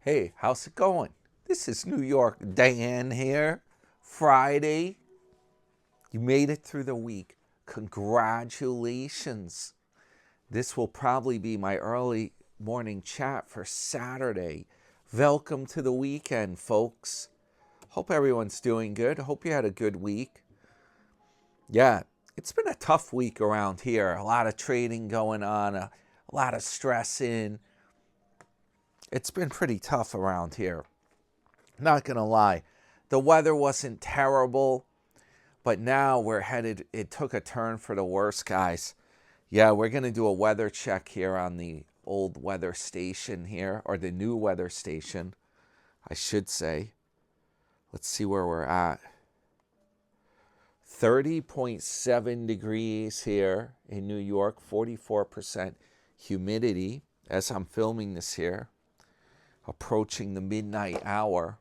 Hey, how's it going? This is New York Dan here. Friday. You made it through the week. Congratulations. This will probably be my early morning chat for Saturday. Welcome to the weekend, folks. Hope everyone's doing good. Hope you had a good week. Yeah, it's been a tough week around here. A lot of trading going on, a lot of stressing. It's been pretty tough around here. Not going to lie. The weather wasn't terrible, but now we're headed, it took a turn for the worse, guys. Yeah, we're going to do a weather check here on the old weather station here, or the new weather station, I should say. Let's see where we're at. 30.7 degrees here in New York, 44% humidity as I'm filming this here, approaching the midnight hour.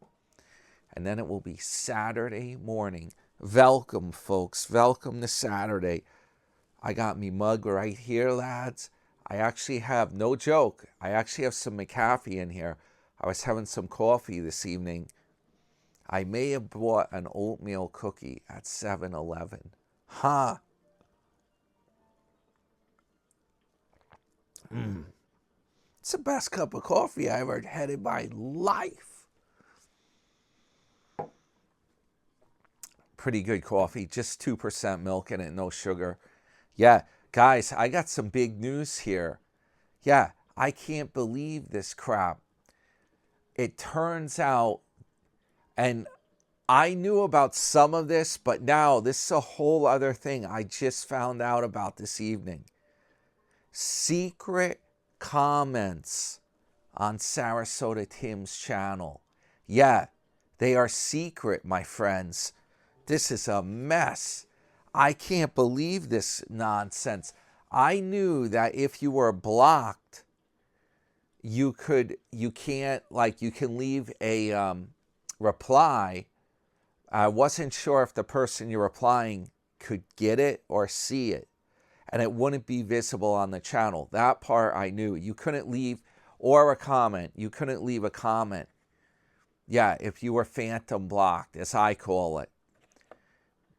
And then it will be Saturday morning. Welcome, folks. Welcome to Saturday. I got me mug right here, lads. I actually have, no joke, I actually have some McAfee in here. I was having some coffee this evening. I may have bought an oatmeal cookie at 7-Eleven. Huh. It's the best cup of coffee I ever had in my life. Pretty good coffee, just 2% milk in it, no sugar. Yeah, guys, I got some big news here. Yeah, I can't believe this crap. It turns out, and I knew about some of this, but now this is a whole other thing I just found out about this evening. Secret comments on Sarasota Tim's channel. Yeah, they are secret, my friends. This is a mess. I can't believe this nonsense. I knew that if you were blocked, you can leave a reply. I wasn't sure if the person you're replying could get it or see it, and it wouldn't be visible on the channel. That part I knew. You couldn't leave, or a comment. You couldn't leave a comment. Yeah, if you were phantom blocked, as I call it.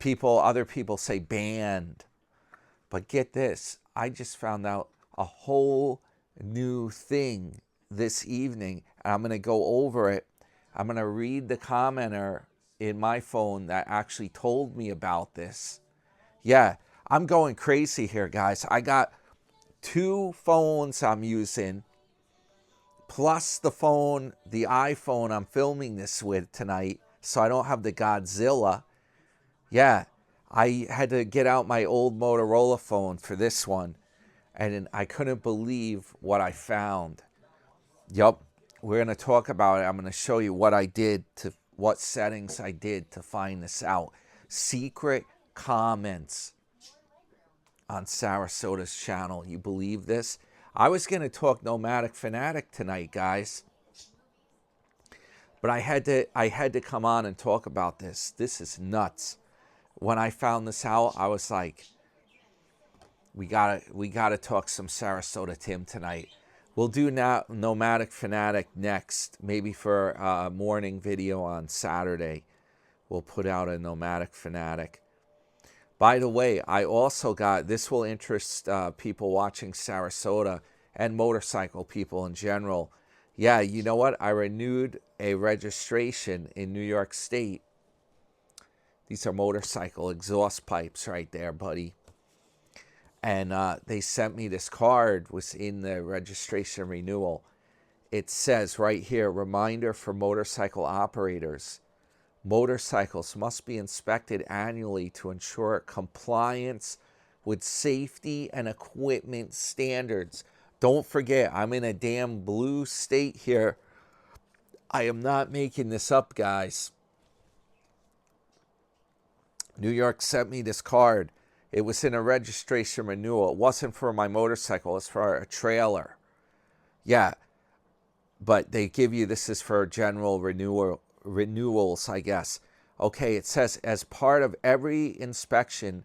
Other people say banned. But get this, I just found out a whole new thing this evening, and I'm going to go over it. I'm going to read the commenter in my phone that actually told me about this. Yeah, I'm going crazy here, guys. I got 2 phones I'm using, plus the iPhone I'm filming this with tonight, so I don't have the Godzilla. Yeah, I had to get out my old Motorola phone for this one, and I couldn't believe what I found. Yup, we're going to talk about it. I'm going to show you what settings I did to find this out. Secret comments on Sarasota's channel. You believe this? I was going to talk Nomadic Fanatic tonight, guys, but I had to come on and talk about this. This is nuts. When I found this out, I was like, we gotta talk some Sarasota Tim tonight. We'll do now Nomadic Fanatic next, maybe for a morning video on Saturday. We'll put out a Nomadic Fanatic. By the way, I also got, this will interest people watching Sarasota and motorcycle people in general. Yeah, you know what? I renewed a registration in New York State. These are motorcycle exhaust pipes right there, buddy. And they sent me this card, was in the registration renewal. It says right here, reminder for motorcycle operators. Motorcycles must be inspected annually to ensure compliance with safety and equipment standards. Don't forget, I'm in a damn blue state here. I am not making this up, guys. New York sent me this card. It was in a registration renewal. It wasn't for my motorcycle. It's for a trailer. Yeah, but they give you, this is for general renewals, I guess. Okay, it says, as part of every inspection,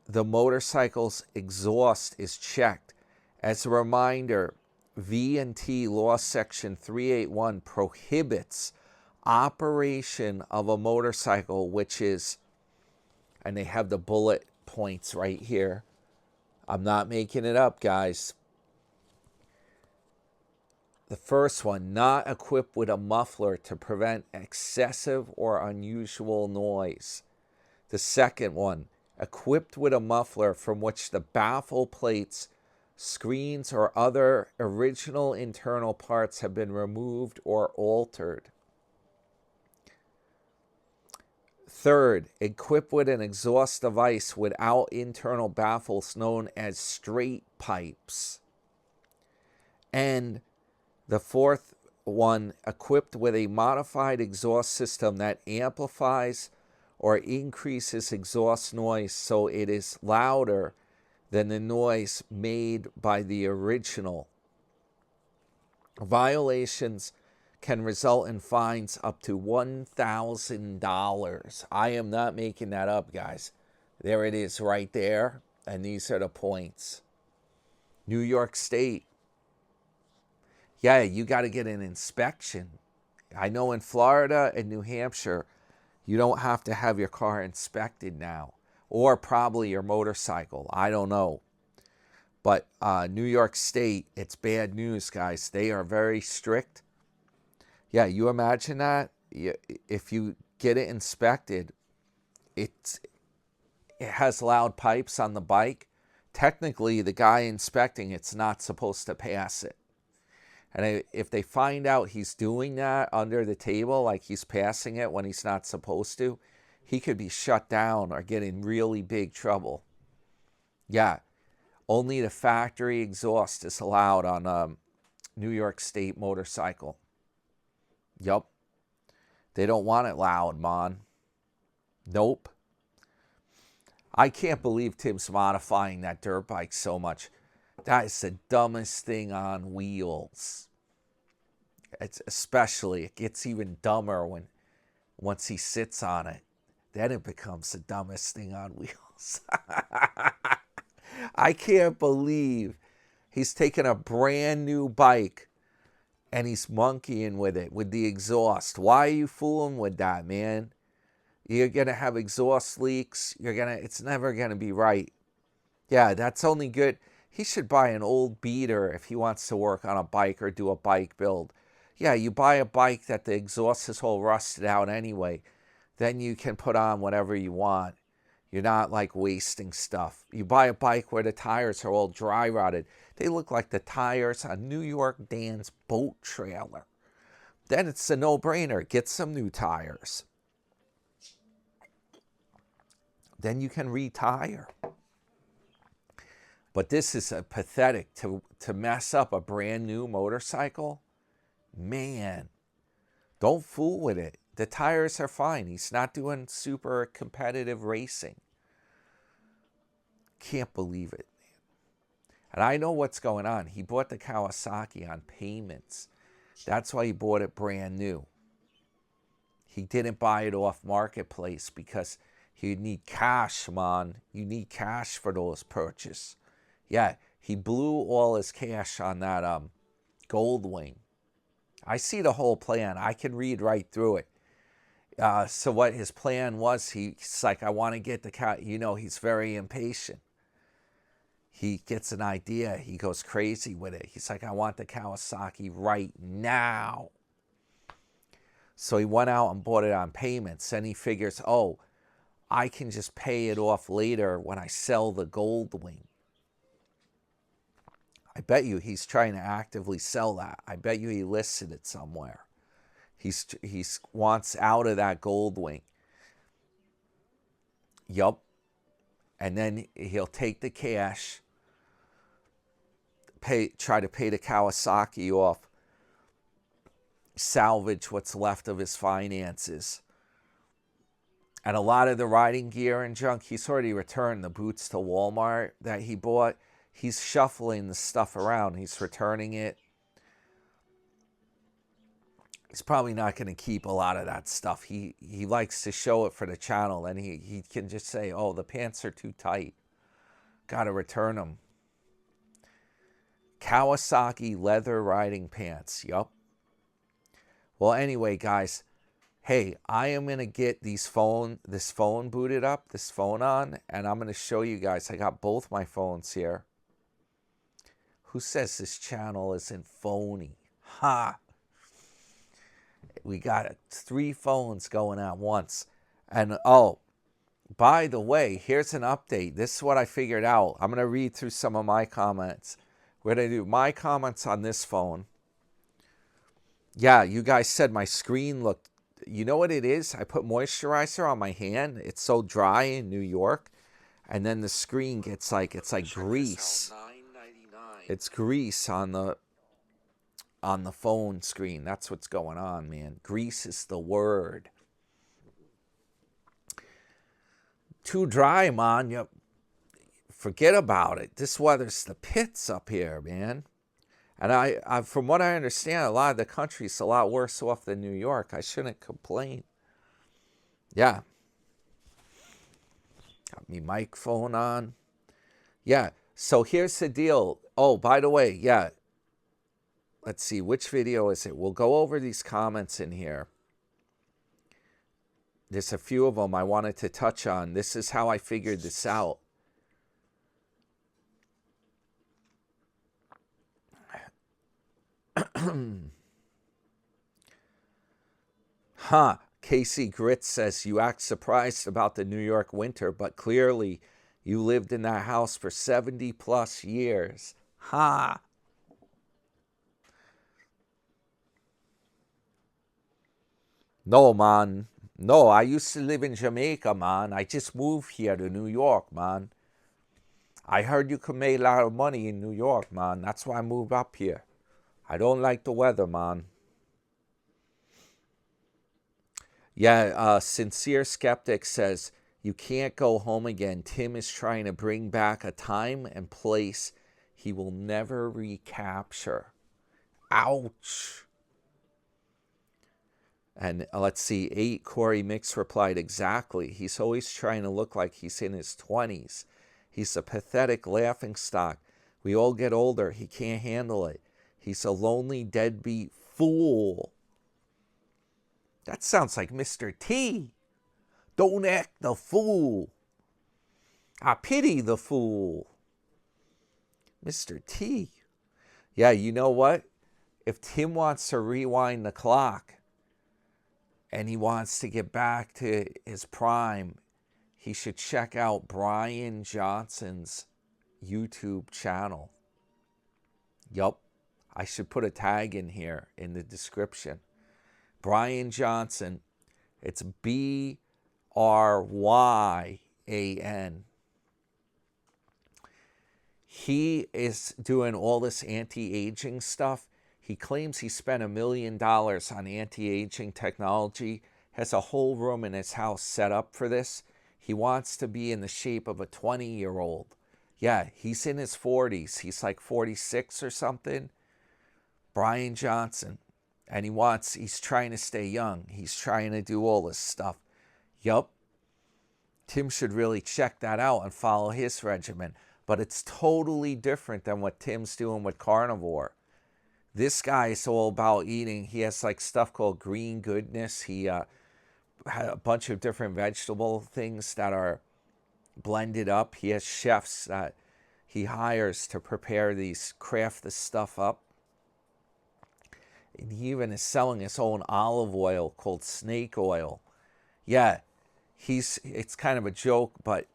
the motorcycle's exhaust is checked. As a reminder, V&T Law Section 381 prohibits operation of a motorcycle, which is, and they have the bullet points right here. I'm not making it up, guys. The first one, not equipped with a muffler to prevent excessive or unusual noise. The second one, equipped with a muffler from which the baffle plates, screens, or other original internal parts have been removed or altered. Third, equipped with an exhaust device without internal baffles known as straight pipes. And the fourth one, equipped with a modified exhaust system that amplifies or increases exhaust noise so it is louder than the noise made by the original. Violations can result in fines up to $1,000. I am not making that up, guys. There it is right there, and these are the points. New York State. Yeah, you got to get an inspection. I know in Florida and New Hampshire, you don't have to have your car inspected now, or probably your motorcycle. I don't know. But New York State, it's bad news, guys. They are very strict. Yeah, you imagine that? If you get it inspected, it has loud pipes on the bike. Technically, the guy inspecting it's not supposed to pass it. And if they find out he's doing that under the table, like he's passing it when he's not supposed to, he could be shut down or get in really big trouble. Yeah, only the factory exhaust is allowed on a New York State motorcycle. Yup. They don't want it loud, man. Nope. I can't believe Tim's modifying that dirt bike so much. That is the dumbest thing on wheels. It gets even dumber once he sits on it. Then it becomes the dumbest thing on wheels. I can't believe he's taken a brand new bike and he's monkeying with it, with the exhaust. Why are you fooling with that, man? You're going to have exhaust leaks. It's never going to be right. Yeah, that's only good. He should buy an old beater if he wants to work on a bike or do a bike build. Yeah, you buy a bike that the exhaust is all rusted out anyway. Then you can put on whatever you want. You're not like wasting stuff. You buy a bike where the tires are all dry rotted. They look like the tires on New York Dan's boat trailer. Then it's a no-brainer. Get some new tires. Then you can retire. But this is pathetic to mess up a brand new motorcycle. Man, don't fool with it. The tires are fine. He's not doing super competitive racing. Can't believe it, man. And I know what's going on. He bought the Kawasaki on payments. That's why he bought it brand new. He didn't buy it off Marketplace because he'd need cash, man. You need cash for those purchases. Yeah, he blew all his cash on that Goldwing. I see the whole plan. I can read right through it. So what his plan was, he's like, I want to get the car. You know, he's very impatient. He gets an idea. He goes crazy with it. He's like, I want the Kawasaki right now. So he went out and bought it on payments. Then he figures, oh, I can just pay it off later when I sell the Goldwing. I bet you he's trying to actively sell that. I bet you he listed it somewhere. He wants out of that Goldwing. Yup. And then he'll take the cash, try to pay the Kawasaki off, salvage what's left of his finances. And a lot of the riding gear and junk, he's already returned the boots to Walmart that he bought. He's shuffling the stuff around. He's returning it. He's probably not going to keep a lot of that stuff. He likes to show it for the channel, and he can just say, oh, the pants are too tight. Got to return them. Kawasaki leather riding pants. Yup. Well, anyway, guys, hey, I am going to get this phone booted up, this phone on, and I'm going to show you guys. I got both my phones here. Who says this channel isn't phony? Ha! We got 3 phones going at once. And, oh, by the way, here's an update. This is what I figured out. I'm going to read through some of my comments. We're going to do my comments on this phone. Yeah, you guys said my screen looked... You know what it is? I put moisturizer on my hand. It's so dry in New York. And then the screen gets like... It's like grease. It's grease on the phone screen. That's what's going on, man. Grease is the word. Too dry, man. You forget about it. This weather's the pits up here, man. And I, from what I understand, a lot of the country's a lot worse off than New York. I shouldn't complain. Yeah. Got me microphone on. Yeah. So here's the deal. Oh, by the way, yeah. Let's see, which video is it? We'll go over these comments in here. There's a few of them I wanted to touch on. This is how I figured this out. Huh. Casey Gritz says, you act surprised about the New York winter, but clearly you lived in that house for 70 plus years. Ha! No, man. No, I used to live in Jamaica, man. I just moved here to New York, man. I heard you could make a lot of money in New York, man. That's why I moved up here. I don't like the weather, man. Yeah, Sincere Skeptic says, you can't go home again. Tim is trying to bring back a time and place he will never recapture. Ouch. And let's see, 8, Corey Mix replied, exactly. He's always trying to look like he's in his 20s. He's a pathetic laughingstock. We all get older. He can't handle it. He's a lonely, deadbeat fool. That sounds like Mr. T. Don't act the fool. I pity the fool. Mr. T. Yeah, you know what? If Tim wants to rewind the clock and he wants to get back to his prime, he should check out Brian Johnson's YouTube channel. Yup. I should put a tag in here in the description. Brian Johnson. It's Bryan. He is doing all this anti-aging stuff. He claims he spent $1 million on anti-aging technology. Has a whole room in his house set up for this. He wants to be in the shape of a 20-year-old. Yeah, he's in his 40s. He's like 46 or something. Brian Johnson. And he's trying to stay young. He's trying to do all this stuff. Yup. Tim should really check that out and follow his regimen. But it's totally different than what Tim's doing with carnivore. This guy is all about eating. He has like stuff called green goodness. He had a bunch of different vegetable things that are blended up. He has chefs that he hires to prepare these, craft this stuff up. And he even is selling his own olive oil called snake oil. Yeah, it's kind of a joke, but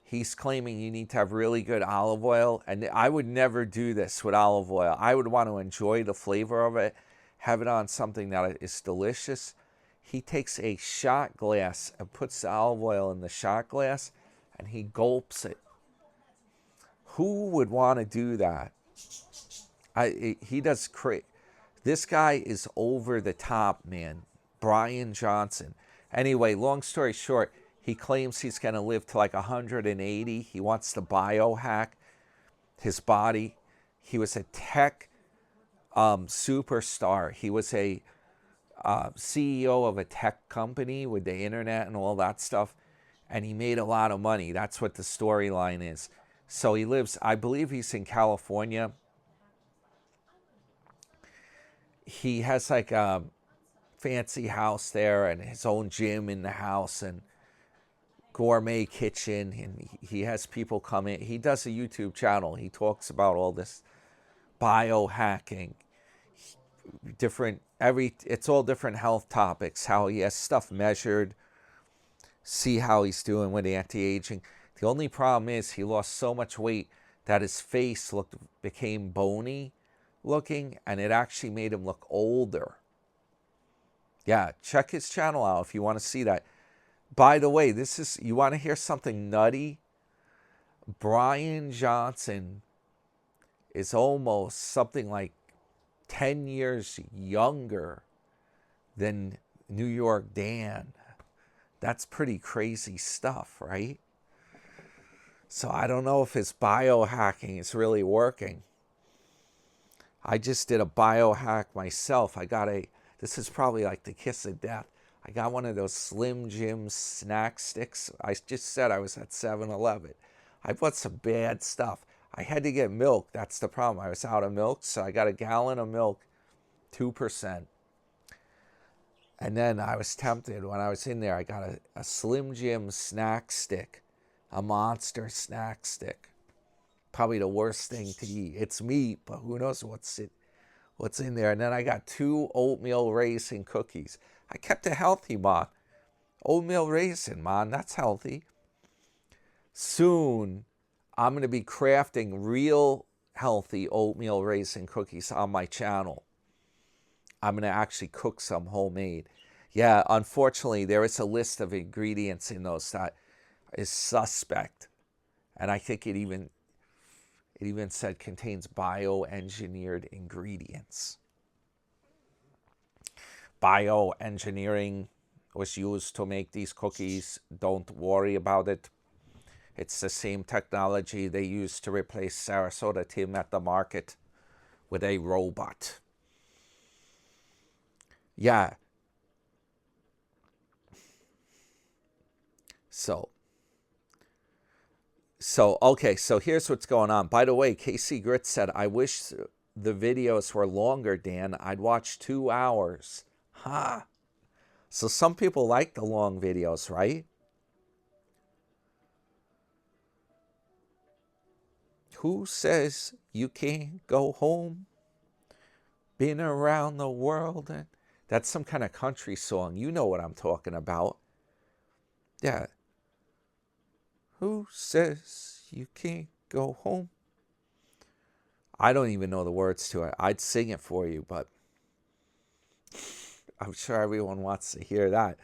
he's claiming you need to have really good olive oil. And I would never do this with olive oil. I would want to enjoy the flavor of it, have it on something that is delicious. He takes a shot glass and puts the olive oil in the shot glass, and he gulps it. Who would want to do that? He does crazy. This guy is over the top, man. Brian Johnson. Anyway, long story short, he claims he's going to live to like 180. He wants to biohack his body. He was a tech superstar. He was a CEO of a tech company with the internet and all that stuff. And he made a lot of money. That's what the storyline is. So he lives, I believe he's in California. he has like a fancy house there and his own gym in the house and gourmet kitchen, and he has people come in. He does a YouTube channel. He talks about all this biohacking, it's all different health topics, how he has stuff measured, see how he's doing with anti-aging. The only problem is he lost so much weight that his face became bony looking, and it actually made him look older. Yeah, check his channel out if you want to see that. By the way, you want to hear something nutty? Brian Johnson is almost something like 10 years younger than New York Dan. That's pretty crazy stuff, right? So I don't know if his biohacking is really working. I just did a biohack myself. This is probably like the kiss of death. I got one of those Slim Jim snack sticks. I just said I was at 7-Eleven. I bought some bad stuff. I had to get milk. That's the problem. I was out of milk, so I got a gallon of milk, 2%. And then I was tempted when I was in there. I got a Slim Jim snack stick, a monster snack stick. Probably the worst thing to eat. It's meat, but who knows what's in there. And then I got 2 oatmeal raisin cookies. I kept it healthy, man. Oatmeal raisin, man, that's healthy. Soon, I'm going to be crafting real healthy oatmeal raisin cookies on my channel. I'm going to actually cook some homemade. Yeah, unfortunately, there is a list of ingredients in those that is suspect. And I think it even said contains bioengineered ingredients. Bioengineering was used to make these cookies. Don't worry about it. It's the same technology they used to replace Sarasota Tim at the market with a robot. Yeah. So okay, so here's what's going on. By the way, Casey Grit said, I wish the videos were longer, Dan. I'd watch 2 hours. Ha! So some people like the long videos, right? Who says you can't go home? Been around the world. That's some kind of country song. You know what I'm talking about. Yeah. Who says you can't go home? I don't even know the words to it. I'd sing it for you, but I'm sure everyone wants to hear that.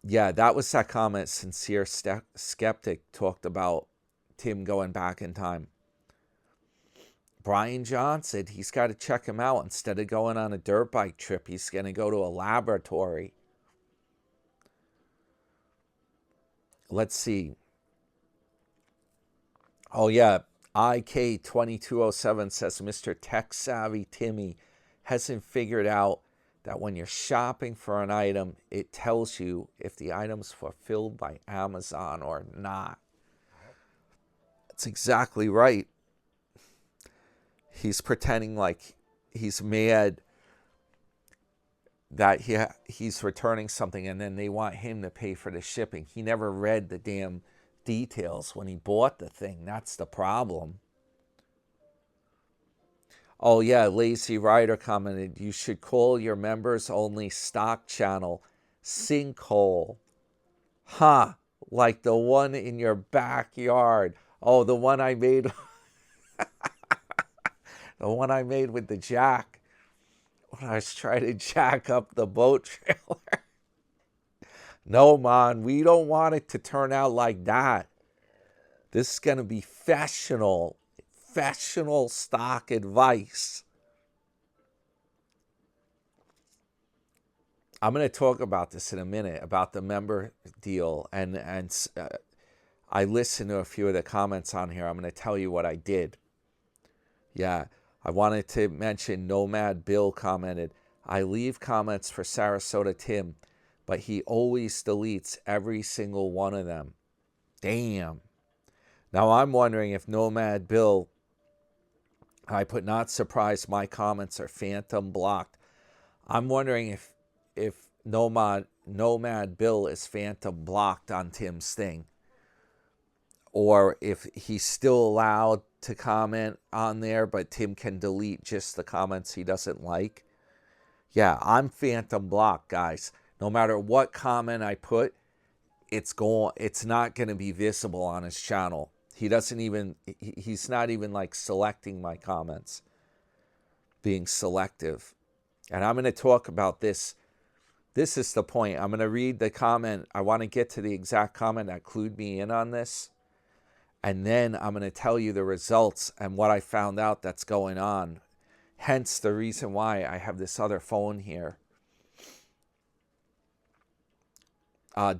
Yeah, that was that comment. Sincere Skeptic talked about Tim going back in time. Brian Johnson, he's got to check him out. Instead of going on a dirt bike trip, he's going to go to a laboratory. Let's see. Oh, yeah. IK2207 says Mr. Tech Savvy Timmy hasn't figured out that when you're shopping for an item, it tells you if the item's fulfilled by Amazon or not. That's exactly right. He's pretending like he's mad that he's returning something, and then they want him to pay for the shipping. He never read the damn details when he bought the thing. That's the problem. Oh yeah, Lazy Rider commented, you should call your members only stock channel Sinkhole. Huh, like the one in your backyard. Oh, the one I made the one I made with the jack when I was trying to jack up the boat trailer. No, man, we don't want it to turn out like that. This is going to be professional stock advice. I'm going to talk about this in a minute, about the member deal. And I listened to a few of the comments on here. I'm going to tell you what I did. Yeah, I wanted to mention Nomad Bill commented, I leave comments for Sarasota Tim, but he always deletes every single one of them. Damn. Now I'm wondering if Nomad Bill I put not surprised my comments are phantom blocked. I'm wondering if Nomad Bill is phantom blocked on Tim's thing, or if he's still allowed to comment on there, but Tim can delete just the comments he doesn't like. Yeah, I'm phantom blocked, guys. No matter what comment I put, it's not going to be visible on his channel. He's not even like selecting my comments, being selective. And I'm going to talk about this. This is the point. I'm going to read the comment. I want to get to the exact comment that clued me in on this. And then I'm going to tell you the results and what I found out that's going on. Hence the reason why I have this other phone here.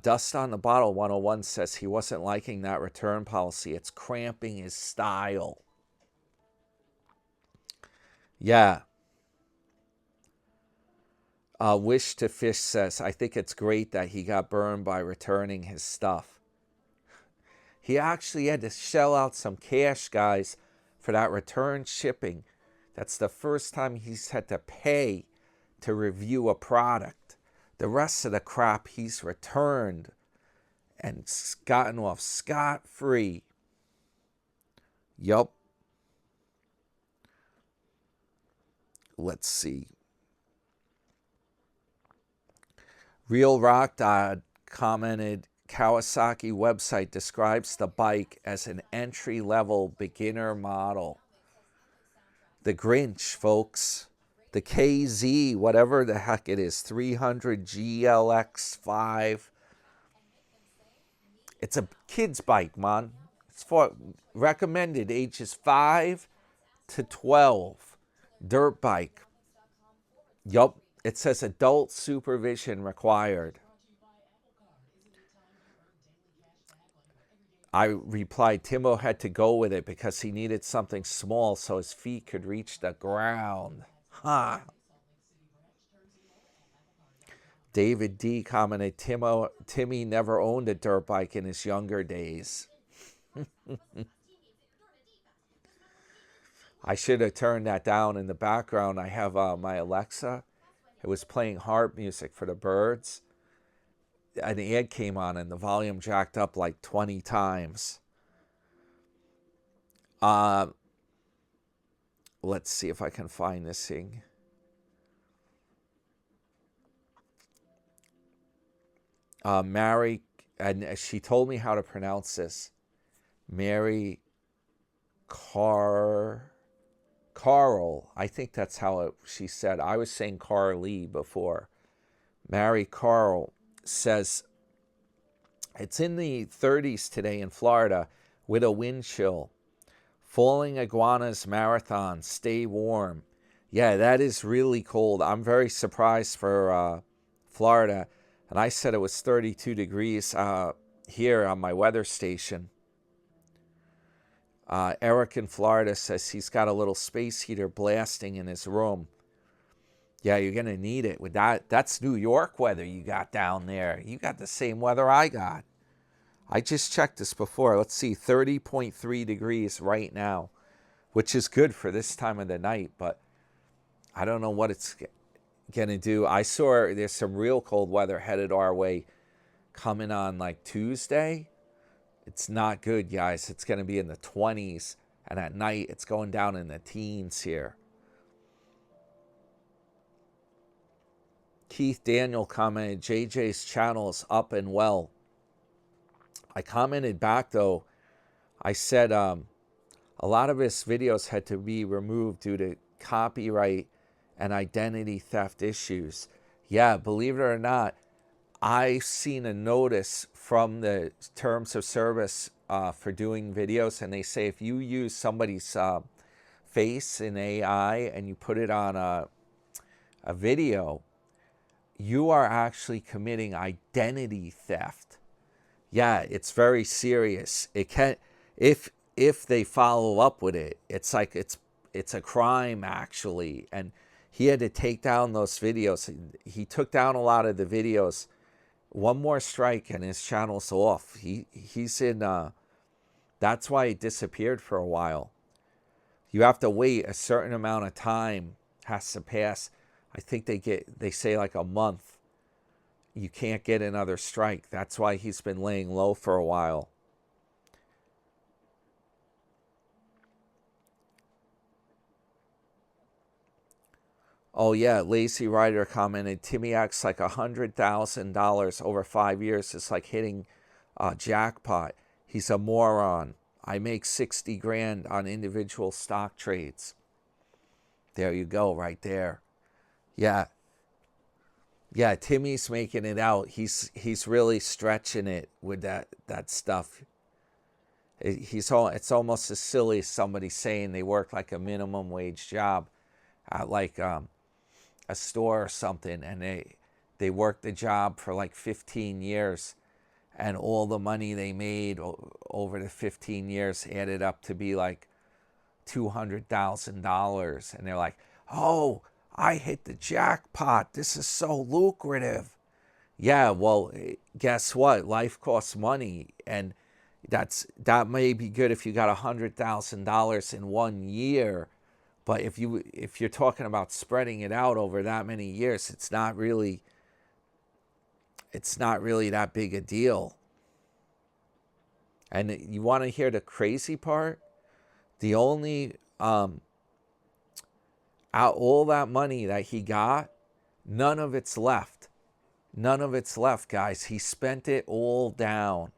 Dust on the Bottle 101 says he wasn't liking that return policy. It's cramping his style. Yeah. Wish to Fish says, I think it's great that he got burned by returning his stuff. He actually had to shell out some cash, guys, for that return shipping. That's the first time he's had to pay to review a product. The rest of the crap he's returned and gotten off scot-free. Yup. Let's see. Real Rock Dad commented, Kawasaki website describes the bike as an entry-level beginner model. The Grinch, folks. The KZ, whatever the heck it is, 300 GLX5. It's a kid's bike, man. It's for recommended ages 5 to 12. Dirt bike. Yup. It says adult supervision required. I replied, Timo had to go with it because he needed something small so his feet could reach the ground. Huh. David D commented, Timmy never owned a dirt bike in his younger days. I should have turned that down in the background. I have my Alexa. It was playing harp music for the birds. An ad came on and the volume jacked up like 20 times. Let's see if I can find this thing. Mary, and she told me how to pronounce this. Mary Carl, I think that's how she said. I was saying Carly before. Mary Carl says it's in the 30s today in Florida with a wind chill. Falling Iguanas Marathon, stay warm. Yeah, that is really cold. I'm very surprised for Florida. And I said it was 32 degrees here on my weather station. Eric in Florida says he's got a little space heater blasting in his room. Yeah, you're going to need it. With that's New York weather you got down there. You got the same weather I got. I just checked this before. Let's see, 30.3 degrees right now, which is good for this time of the night, but I don't know what it's going to do. I saw there's some real cold weather headed our way coming on like Tuesday. It's not good, guys. It's going to be in the 20s, and at night it's going down in the teens here. Keith Daniel commented, JJ's channel is up and well. I commented back, though. I said a lot of his videos had to be removed due to copyright and identity theft issues. Yeah, believe it or not, I've seen a notice from the terms of service for doing videos, and they say if you use somebody's face in AI and you put it on a video, you are actually committing identity theft. Yeah, it's very serious. It can, if they follow up with it, it's like it's a crime actually. And he had to take down those videos. He took down a lot of the videos. One more strike and his channel's off. He's in. That's why he disappeared for a while. You have to wait a certain amount of time has to pass. I think they say like a month. You can't get another strike. That's why he's been laying low for a while. Oh yeah, Lazy Rider commented, Timmy acts like $100,000 over 5 years. It's like hitting a jackpot. He's a moron. I make 60 grand on individual stock trades. There you go, right there. Yeah. Yeah, Timmy's making it out. He's really stretching it with that stuff. It's almost as silly as somebody saying they work like a minimum wage job at like a store or something, and they worked the job for like 15 years, and all the money they made over the 15 years added up to be like $200,000, and they're like, oh, I hit the jackpot, this is so lucrative. Yeah, well, guess what, life costs money, and that may be good if you got $100,000 in 1 year. But if you're talking about spreading it out over that many years, it's not really that big a deal. And you want to hear the crazy part? The only out all that money that he got, none of it's left. None of it's left, guys. He spent it all down.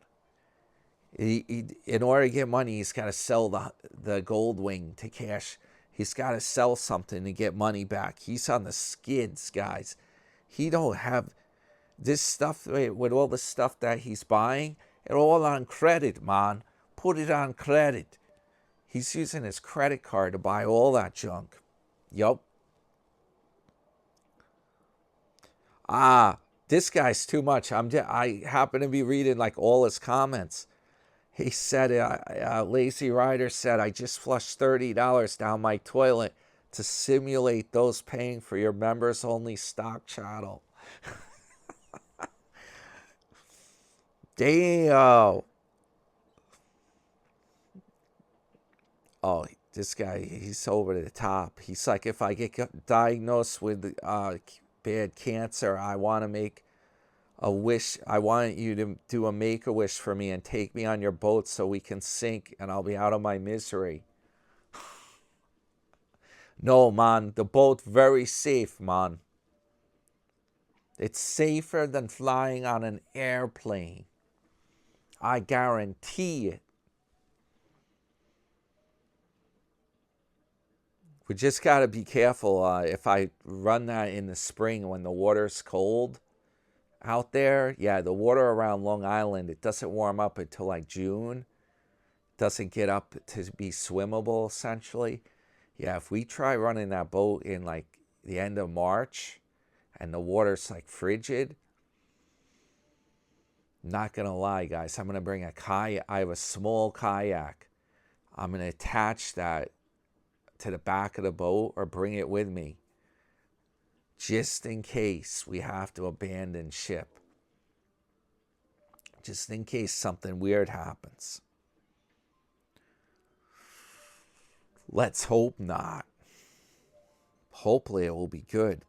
In order to get money, he's got to sell the gold wing to cash. He's got to sell something to get money back. He's on the skids, guys. He don't have this stuff with all the stuff that he's buying. It's all on credit, man. Put it on credit. He's using his credit card to buy all that junk. Yup. This guy's too much. I happen to be reading like all his comments. He said, Lazy Rider said, I just flushed $30 down my toilet to simulate those paying for your members-only stock channel. Damn. Oh, this guy, he's over the top. He's like, if I get diagnosed with bad cancer, I want to make a wish. I want you to do a make-a-wish for me and take me on your boat so we can sink and I'll be out of my misery. No, man, the boat very safe, man. It's safer than flying on an airplane. I guarantee it. We just got to be careful. If I run that in the spring when the water's cold out there, yeah, the water around Long Island, it doesn't warm up until like June. It doesn't get up to be swimmable, essentially. Yeah, if we try running that boat in like the end of March and the water's like frigid, not going to lie, guys, I'm going to bring a kayak. I have a small kayak. I'm going to attach that to the back of the boat or bring it with me just in case we have to abandon ship. Just in case something weird happens. Let's hope not. Hopefully it will be good.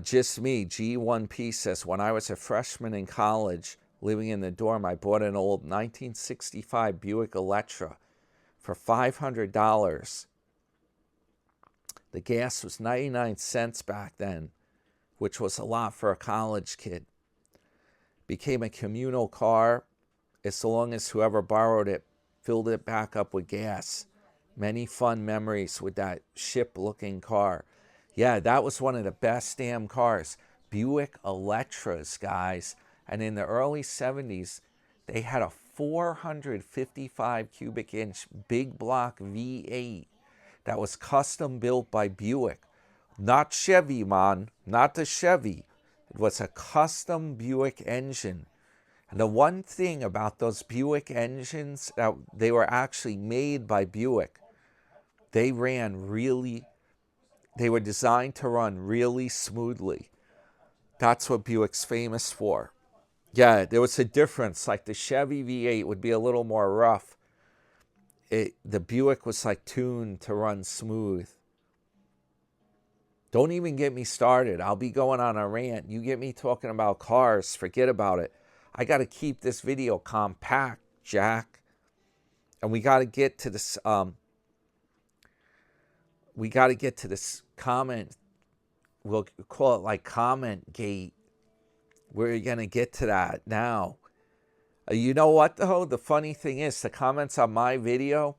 Just me, G1P says, when I was a freshman in college, living in the dorm, I bought an old 1965 Buick Electra for $500. The gas was 99 cents back then, which was a lot for a college kid. Became a communal car as long as whoever borrowed it filled it back up with gas. Many fun memories with that ship-looking car. Yeah, that was one of the best damn cars. Buick Electras, guys. And in the early 70s, they had a 455 cubic inch big block V8 that was custom built by Buick. Not Chevy, man. Not the Chevy. It was a custom Buick engine. And the one thing about those Buick engines, that they were actually made by Buick. They were designed to run really smoothly. That's what Buick's famous for. Yeah, there was a difference. Like the Chevy V8 would be a little more rough the Buick was like tuned to run smooth. Don't even get me started. I'll be going on a rant. You get me talking about cars, forget about it. I got to keep this video compact, Jack. And we got to get to this comment. We'll call it like comment gate. We're going to get to that now. You know what, though? The funny thing is, the comments on my video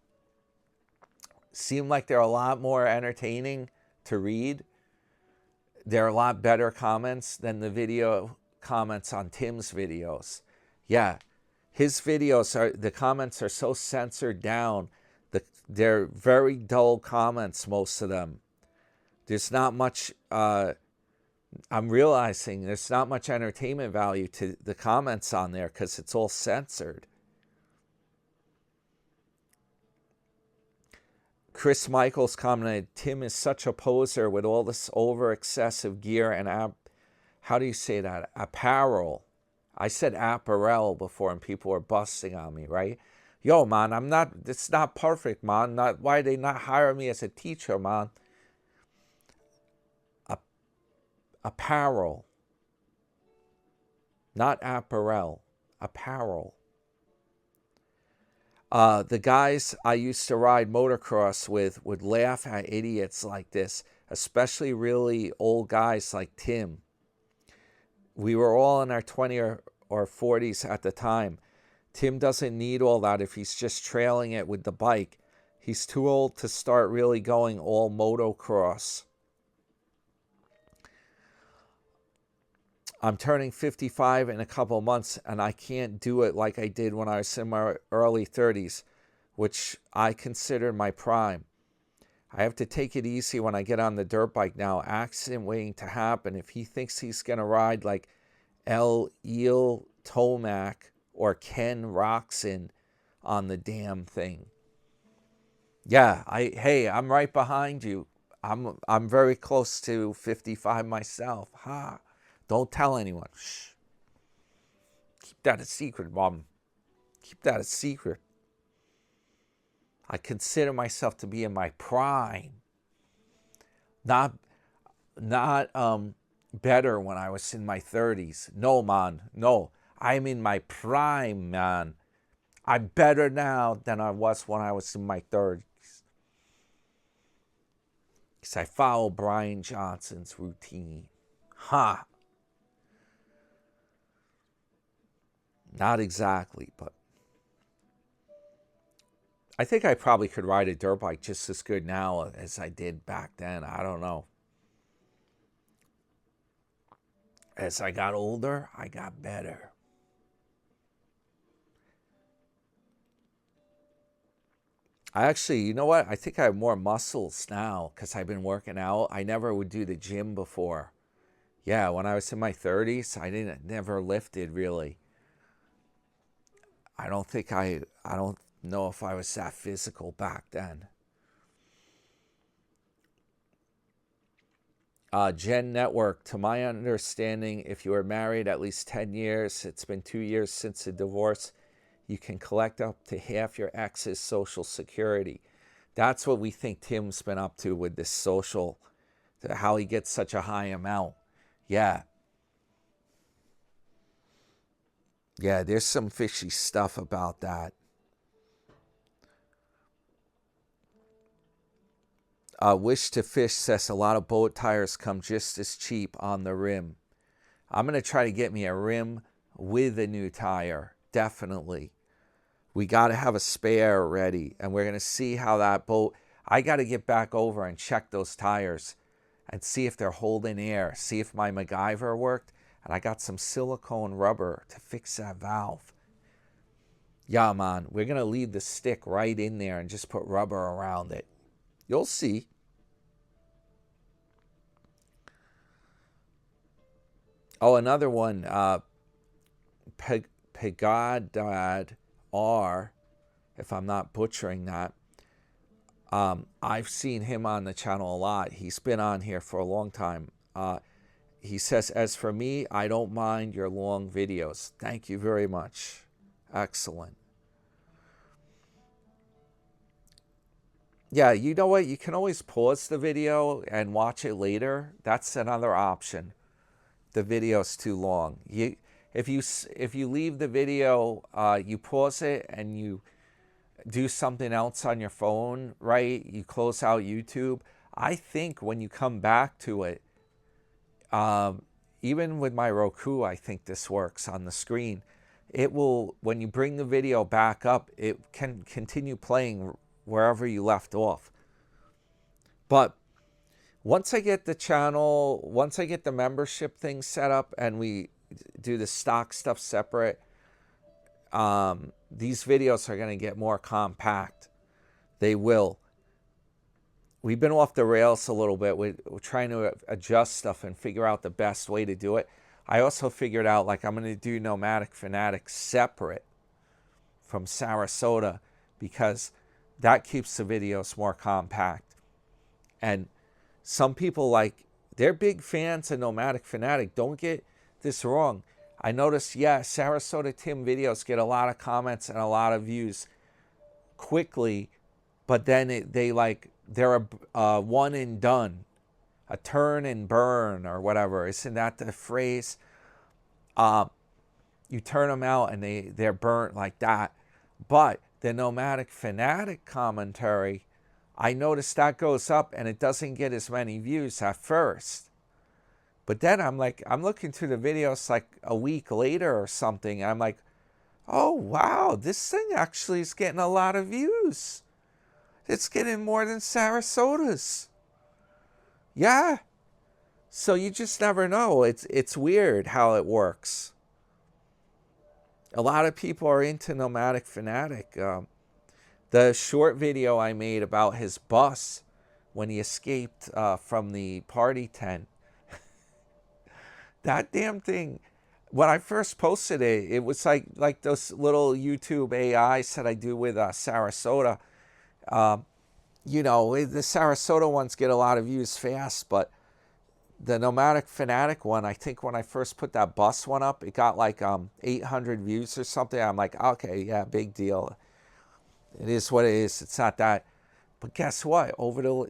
seem like they're a lot more entertaining to read. They're a lot better comments than the video comments on Tim's videos. Yeah, his videos, the comments are so censored down. They're very dull comments, most of them. There's not much, I'm realizing there's not much entertainment value to the comments on there because it's all censored. Chris Michaels commented, Tim is such a poser with all this over excessive gear and how do you say that? Apparel. I said apparel before and people were busting on me, right? Yo, man, it's not perfect, man. Why they not hire me as a teacher, man? Apparel. Not apparel. Apparel. The guys I used to ride motocross with would laugh at idiots like this, especially really old guys like Tim. We were all in our 20s or 40s at the time. Tim doesn't need all that if he's just trailing it with the bike. He's too old to start really going all motocross. I'm turning 55 in a couple of months, and I can't do it like I did when I was in my early 30s, which I consider my prime. I have to take it easy when I get on the dirt bike now. Accident waiting to happen. If he thinks he's going to ride like El Tomac or Ken Roxon on the damn thing. Yeah, hey, I'm right behind you. I'm very close to 55 myself. Ha. Don't tell anyone. Shh. Keep that a secret, Mom. Keep that a secret. I consider myself to be in my prime. Not better when I was in my 30s. No, man. No. I'm in my prime, man. I'm better now than I was when I was in my 30s. Because I follow Brian Johnson's routine. Ha. Not exactly, but I think I probably could ride a dirt bike just as good now as I did back then. I don't know. As I got older, I got better. You know what? I think I have more muscles now because I've been working out. I never would do the gym before. Yeah, when I was in my 30s, I never lifted really. I don't know if I was that physical back then. Gen Network, to my understanding, if you were married at least 10 years, it's been 2 years since the divorce, you can collect up to half your ex's Social Security. That's what we think Tim's been up to with this social, how he gets such a high amount. Yeah. Yeah, there's some fishy stuff about that. Wish to Fish says a lot of boat tires come just as cheap on the rim. I'm going to try to get me a rim with a new tire. Definitely. We got to have a spare ready. And we're going to see how that boat... I got to get back over and check those tires and see if they're holding air. See if my MacGyver worked. And I got some silicone rubber to fix that valve. Yeah, man. We're going to leave the stick right in there and just put rubber around it. You'll see. Oh, another one. Pegadad R, if I'm not butchering that. I've seen him on the channel a lot. He's been on here for a long time. He says, as for me, I don't mind your long videos. Thank you very much. Excellent. Yeah, you know what? You can always pause the video and watch it later. That's another option. The video's too long. If you leave the video, you pause it and you do something else on your phone, right? You close out YouTube. I think when you come back to it, um, even with my Roku, I think this works on the screen. It will, when you bring the video back up, it can continue playing wherever you left off. But once I get the channel, once I get the membership thing set up and we do the stock stuff separate, these videos are going to get more compact. They will. We've been off the rails a little bit. We're trying to adjust stuff and figure out the best way to do it. I also figured out, like, I'm going to do Nomadic Fanatic separate from Sarasota because that keeps the videos more compact. And some people, like, they're big fans of Nomadic Fanatic. Don't get this wrong. I noticed, yeah, Sarasota Tim videos get a lot of comments and a lot of views quickly, but then they're a one and done, a turn and burn or whatever. Isn't that the phrase? You turn them out and they're burnt like that. But the Nomadic Fanatic commentary, I noticed that goes up and it doesn't get as many views at first. But then I'm looking through the videos like a week later or something. And I'm like, oh, wow, this thing actually is getting a lot of views. It's getting more than Sarasota's. Yeah. So you just never know. It's weird how it works. A lot of people are into Nomadic Fanatic. The short video I made about his bus when he escaped from the party tent, that damn thing, when I first posted it, it was like those little YouTube AIs that I do with Sarasota. You know, the Sarasota ones get a lot of views fast, but the Nomadic Fanatic one, I think when I first put that bus one up, it got like 800 views or something. I'm like, okay, yeah, big deal. It is what it is. It's not that. But guess what?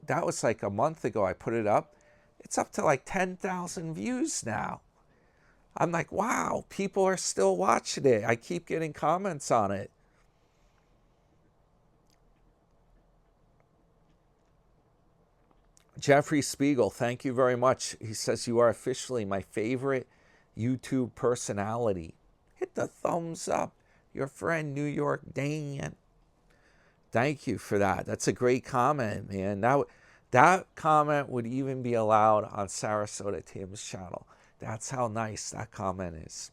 That was like a month ago I put it up. It's up to like 10,000 views now. I'm like, wow, people are still watching it. I keep getting comments on it. Jeffrey Spiegel, thank you very much. He says, you are officially my favorite YouTube personality. Hit the thumbs up. Your friend, New York Dan. Thank you for that. That's a great comment, man. That comment would even be allowed on Sarasota Tim's channel. That's how nice that comment is.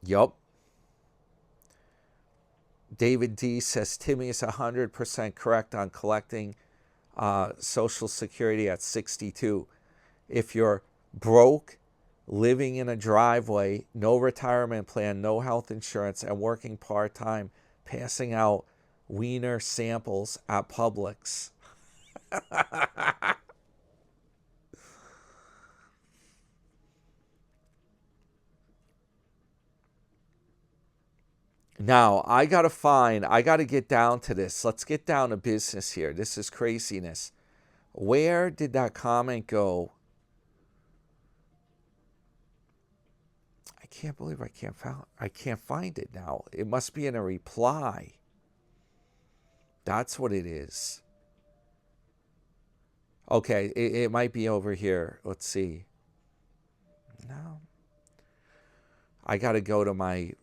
Yup. David D says, Timmy is 100% correct on collecting Social Security at 62. If you're broke, living in a driveway, no retirement plan, no health insurance, and working part-time, passing out wiener samples at Publix. Now, I got to get down to this. Let's get down to business here. This is craziness. Where did that comment go? I can't believe I can't find it now. It must be in a reply. That's what it is. Okay, it might be over here. Let's see. No. I got to go to my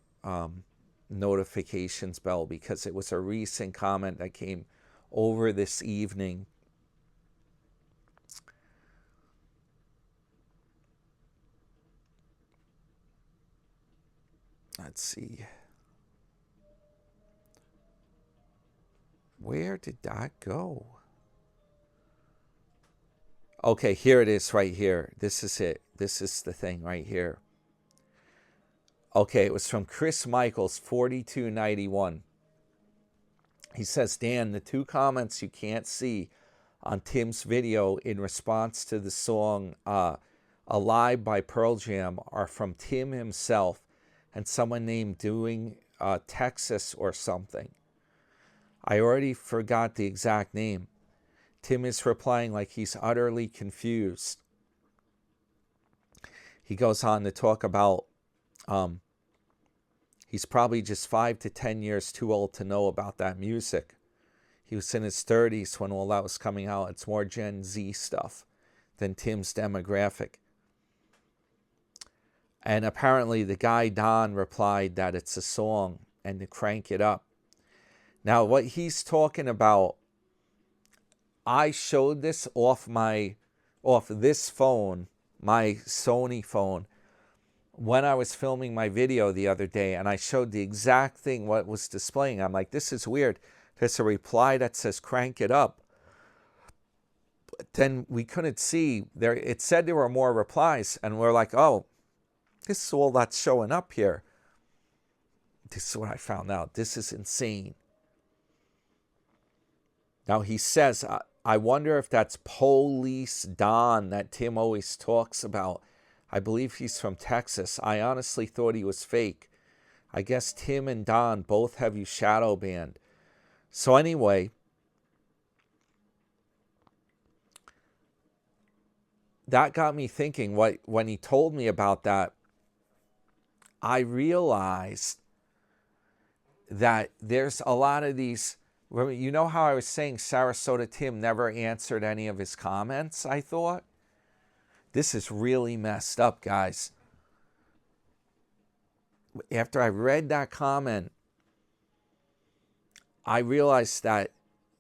notifications bell because it was a recent comment that came over this evening. Let's see. Where did that go? Okay, here it is right here. This is it. This is the thing right here. Okay, it was from Chris Michaels, 4291. He says, Dan, the two comments you can't see on Tim's video in response to the song Alive by Pearl Jam are from Tim himself and someone named Doing Texas or something. I already forgot the exact name. Tim is replying like he's utterly confused. He goes on to talk about he's probably just 5 to 10 years too old to know about that music. He was in his 30s when all that was coming out. It's more Gen Z stuff than Tim's demographic. And apparently the guy Don replied that it's a song and to crank it up. Now what he's talking about, I showed this off this phone, my Sony phone, when I was filming my video the other day, and I showed the exact thing what was displaying. I'm like, this is weird. There's a reply that says crank it up. But then we couldn't see there. It said there were more replies, and we're like, oh, this is all that's showing up here. This is what I found out. This is insane. Now he says, I wonder if that's Police Don that Tim always talks about. I believe he's from Texas. I honestly thought he was fake. I guess Tim and Don both have you shadow banned. So anyway, that got me thinking. When he told me about that, I realized that there's a lot of these. You know how I was saying Sarasota Tim never answered any of his comments, I thought? This is really messed up, guys. After I read that comment, I realized that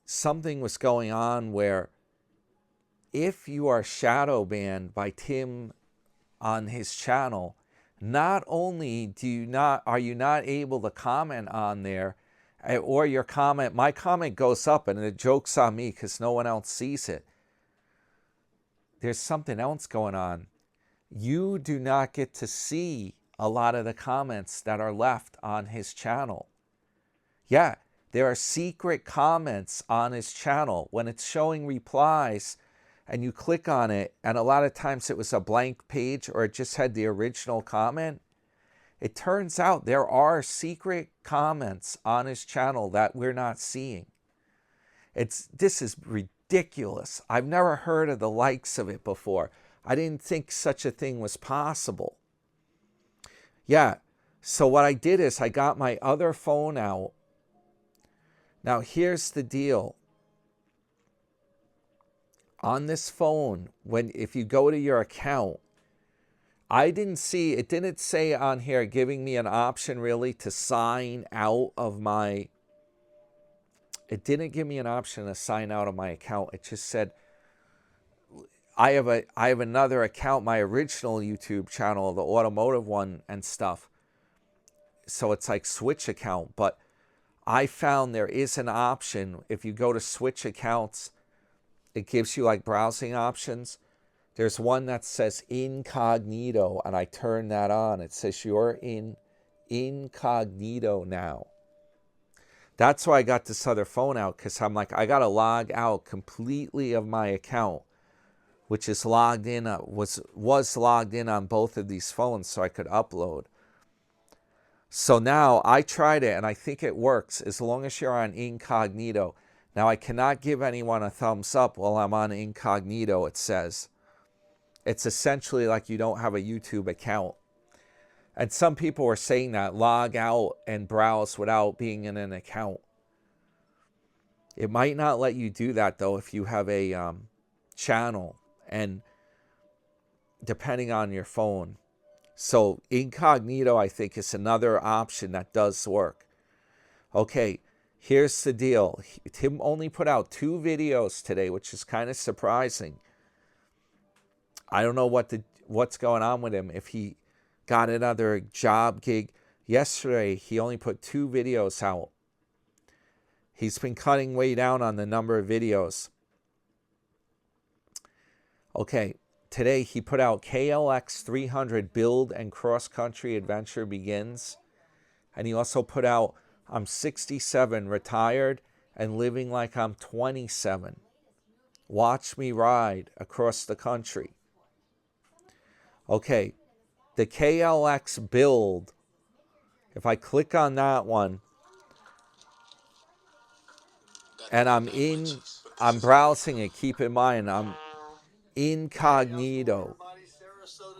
something was going on where if you are shadow banned by Tim on his channel, not only are you not able to comment on there, or my comment goes up and the joke's on me because no one else sees it. There's something else going on. You do not get to see a lot of the comments that are left on his channel. Yeah, there are secret comments on his channel. When it's showing replies and you click on it, and a lot of times it was a blank page or it just had the original comment, it turns out there are secret comments on his channel that we're not seeing. This is ridiculous. I've never heard of the likes of it before. I didn't think such a thing was possible. Yeah, so what I did is I got my other phone out. Now here's the deal. On this phone, if you go to your account, it didn't say on here giving me an option really to sign out of my, it didn't give me an option to sign out of my account. It just said, I have another account, my original YouTube channel, the automotive one and stuff. So it's like switch account, but I found there is an option. If you go to switch accounts, it gives you like browsing options. There's one that says incognito, and I turn that on. It says you're in incognito now. That's why I got this other phone out, because I'm like, I got to log out completely of my account, which is logged in, was logged in on both of these phones so I could upload. So now I tried it, and I think it works as long as you're on incognito. Now I cannot give anyone a thumbs up while I'm on incognito, it says. It's essentially like you don't have a YouTube account. And some people were saying that, log out and browse without being in an account. It might not let you do that, though, if you have a channel, and depending on your phone. So incognito, I think, is another option that does work. Okay, here's the deal. Tim only put out 2 videos today, which is kind of surprising. I don't know what's going on with him. If he got another job gig. Yesterday, he only put 2 videos out. He's been cutting way down on the number of videos. Okay, today he put out KLX 300 Build and Cross Country Adventure Begins. And he also put out I'm 67, retired, and living like I'm 27. Watch me ride across the country. Okay, the KLX Build, if I click on that one, And I'm browsing it. Keep in mind, I'm incognito.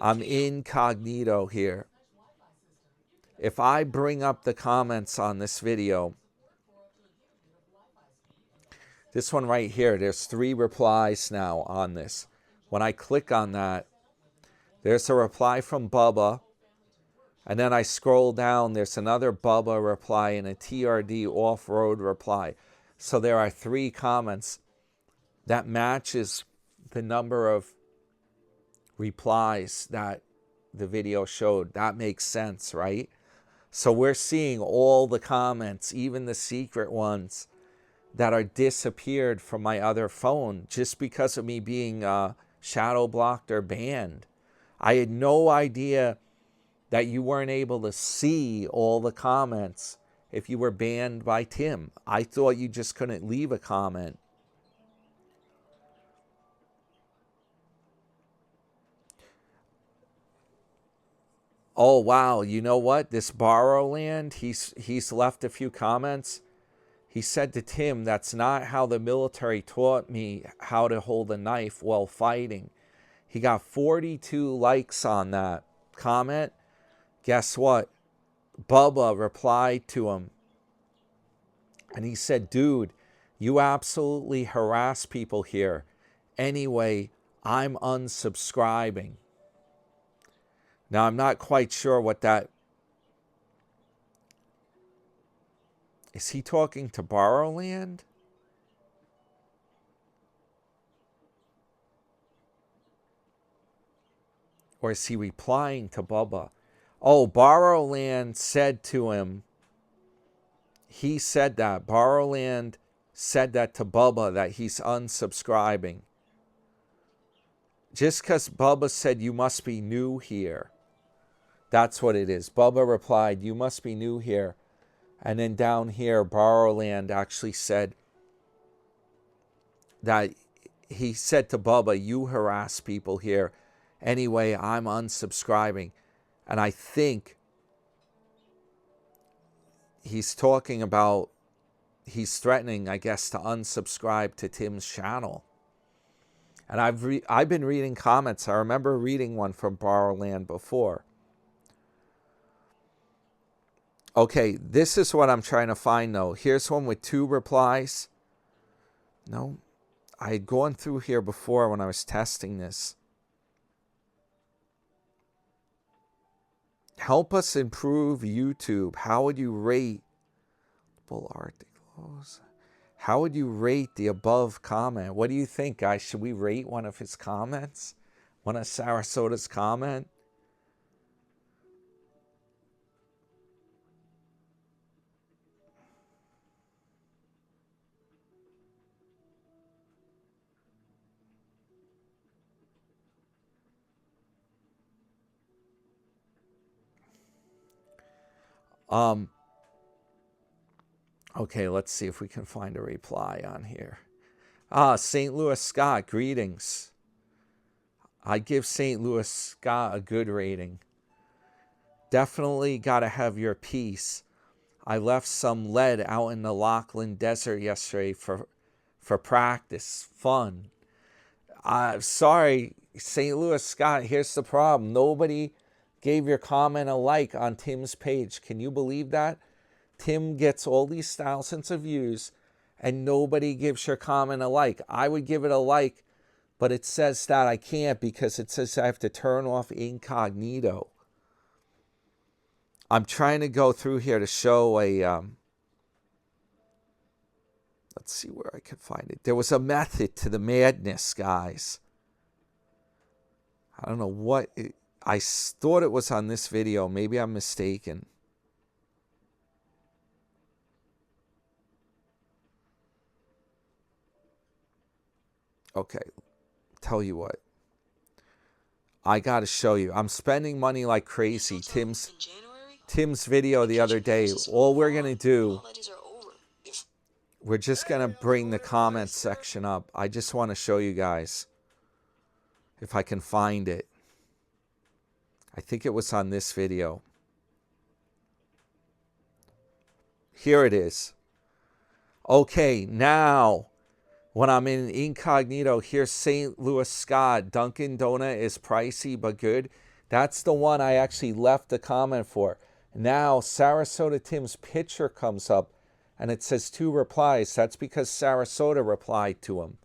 I'm incognito here. If I bring up the comments on this video, this one right here, there's 3 replies now on this. When I click on that, there's a reply from Bubba. And then I scroll down, there's another Bubba reply and a TRD off-road reply. So there are 3 comments. That matches the number of replies that the video showed. That makes sense, right? So we're seeing all the comments, even the secret ones, that are disappeared from my other phone just because of me being shadow blocked or banned. I had no idea that you weren't able to see all the comments if you were banned by Tim. I thought you just couldn't leave a comment. Oh, wow. You know what? This Borrowland, he's left a few comments. He said to Tim, that's not how the military taught me how to hold a knife while fighting. He got 42 likes on that comment. Guess what? Bubba replied to him. And he said, dude, you absolutely harass people here. Anyway, I'm unsubscribing. Now, I'm not quite sure what that... Is he talking to Borrowland? Or is he replying to Bubba? Oh, Borrowland said to him, he said that. Borrowland said that to Bubba, that he's unsubscribing. Just because Bubba said, you must be new here. That's what it is. Bubba replied, you must be new here. And then down here, Borrowland actually said that he said to Bubba, you harass people here. Anyway, I'm unsubscribing. And I think he's talking about, he's threatening, I guess, to unsubscribe to Tim's channel. And I've been reading comments. I remember reading one from Borrowland before. Okay, this is what I'm trying to find, though. Here's one with 2 replies. No, I had gone through here before when I was testing this. Help us improve YouTube. How would you rate full articles? How would you rate the above comment? What do you think, guys? Should we rate one of his comments? One of Sarasota's comment? Okay, let's see if we can find a reply on here. St. Louis Scott, greetings. I give St. Louis Scott a good rating. Definitely got to have your piece. I left some lead out in the Lachlan Desert yesterday for practice. Fun. Sorry, St. Louis Scott, here's the problem. Nobody gave your comment a like on Tim's page. Can you believe that? Tim gets all these thousands of views and nobody gives your comment a like. I would give it a like, but it says that I can't because it says I have to turn off incognito. I'm trying to go through here to show a... let's see where I can find it. There was a method to the madness, guys. I don't know what... I thought it was on this video. Maybe I'm mistaken. Okay, tell you what. I got to show you. I'm spending money like crazy. Tim's video the other day. All we're going to do, we're just going to bring the comments section up. I just want to show you guys if I can find it. I think it was on this video. Here it is. Okay, now when I'm in incognito, here's St. Louis Scott. Dunkin' Donut is pricey but good. That's the one I actually left a comment for. Now Sarasota Tim's picture comes up and it says 2 replies. That's because Sarasota replied to him.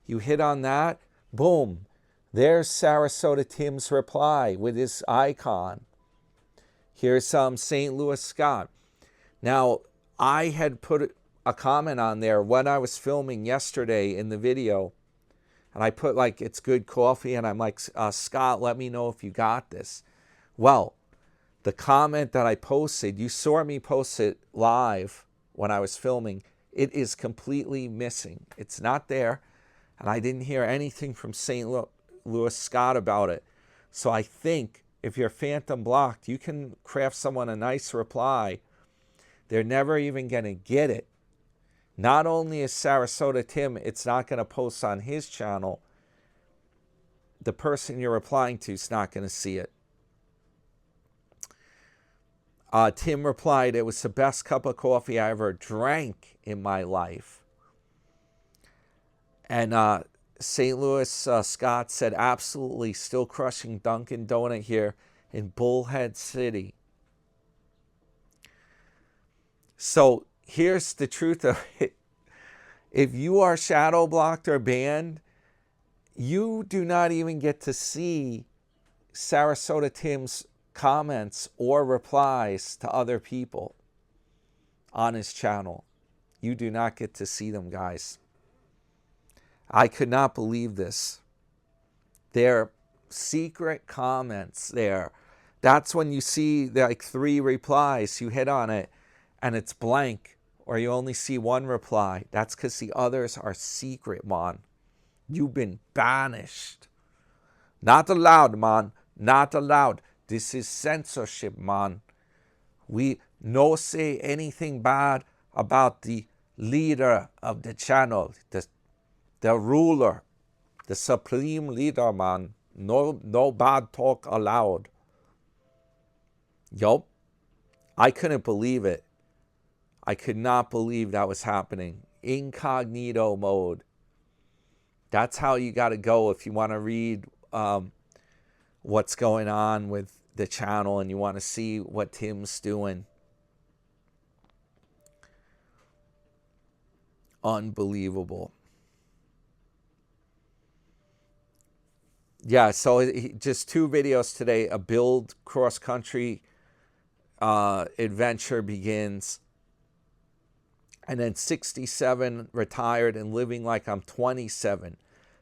You hit on that, boom. There's Sarasota Tim's reply with his icon. Here's St. Louis Scott. Now, I had put a comment on there when I was filming yesterday in the video, and I put like, it's good coffee, and I'm like, Scott, let me know if you got this. Well, the comment that I posted, you saw me post it live when I was filming, it is completely missing. It's not there, and I didn't hear anything from St. Louis Scott about it. So I think if you're phantom blocked, you can craft someone a nice reply. They're never even going to get it. Not only is Sarasota Tim, it's not going to post on his channel, the person you're replying to is not going to see it. Tim replied, it was the best cup of coffee I ever drank in my life. And St. Louis Scott said, absolutely, still crushing Dunkin' Donut here in Bullhead City. So here's the truth of it. If you are shadow blocked or banned, you do not even get to see Sarasota Tim's comments or replies to other people on his channel. You do not get to see them, guys. I could not believe this. They're secret comments there. That's when you see like 3 replies, you hit on it and it's blank, or you only see 1 reply. That's because the others are secret, man. You've been banished. Not allowed, man. Not allowed. This is censorship, man. We no say anything bad about the leader of the channel, the ruler, the supreme leader, man. No bad talk allowed. Yup. I couldn't believe it. I could not believe that was happening. Incognito mode. That's how you got to go if you want to read what's going on with the channel and you want to see what Tim's doing. Unbelievable. Yeah, so just 2 videos today. A build cross-country adventure begins. And then 67, retired and living like I'm 27.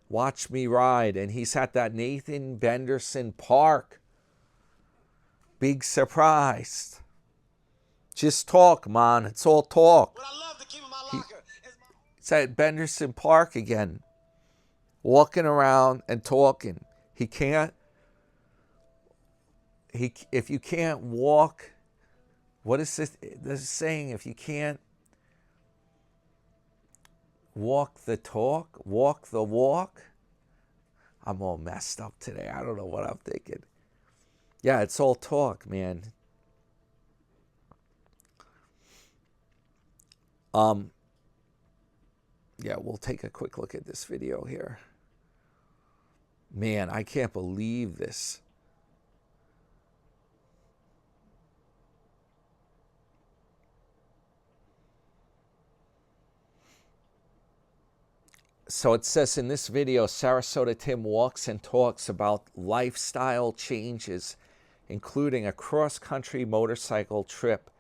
Watch me ride. And he's at that Nathan Benderson Park. Big surprise. Just talk, man. It's all talk. What I love to keep in my locker He's at Benderson Park again. Walking around and talking. He can't. If you can't walk, what is this saying? If you can't walk the talk, walk the walk. I'm all messed up today. I don't know what I'm thinking. Yeah, it's all talk, man. Yeah, we'll take a quick look at this video here. Man, I can't believe this. So it says in this video, Sarasota Tim walks and talks about lifestyle changes, including a cross-country motorcycle trip.